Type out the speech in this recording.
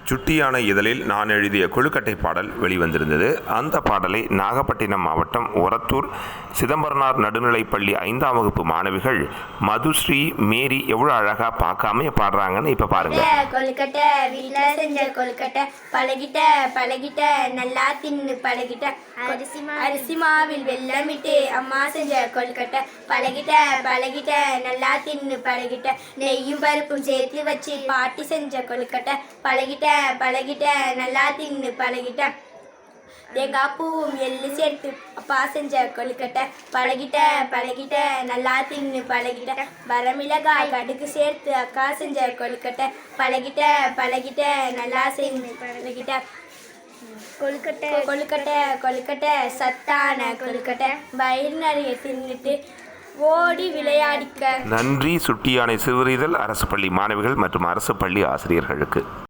சுட்டியான இதழில் நான் எழுதிய கொழுக்கட்டை பாடல் வெளிவந்திருந்தது. அந்த பாடலை நாகப்பட்டினம் மாவட்டம் ஒரத்தூர் சிதம்பரனார் நடுநிலைப்பள்ளி 5ஆம் வகுப்பு மாணவிகள் மதுஸ்ரீ, மேரி எவ்வளோ அழகாக பார்க்காம பாடுறாங்கன்னு இப்போ பாருங்க. கொழுக்கட்டை வீட்டில் செஞ்ச கொழுக்கட்டை பழகிட்ட பழகிட்ட நல்லா தின்னு பழகிட்ட அரிசி மாவில் வெள்ளமிட்டு அம்மா செஞ்ச கொழுக்கட்டை பழகிட்ட பழகிட்ட நல்லா தின்னு பழகிட்ட நெய்யும் பருப்பும் சேர்த்து வச்சு பாட்டி செஞ்ச கொழுக்கட்டை பழகிட்ட பழகிட்ட நல்லா தின்னு பழகிட்ட தேங்காய் பூவும் எள்ளு சேர்த்து அப்பா செஞ்ச கொழுக்கட்டை பழகிட்ட பழகிட்ட நல்லா தின்னு பழகிட்ட வரமிளகாய் கடுகு சேர்த்து அக்கா செஞ்ச கொழுக்கட்டை பழகிட்ட பழகிட்ட நல்லா செஞ்சு பழகிட்ட கொழுக்கட்டை கொழுக்கட்டை கொழுக்கட்டை சத்தான கொழுக்கட்டை வயிறு நிறைய தின்னுட்டு ஓடி விளையாடிக்க. நன்றி. சுட்டியானை சிறுவரிதழ் அரசு பள்ளி மாணவிகள் மற்றும் அரசு பள்ளி ஆசிரியர்களுக்கு.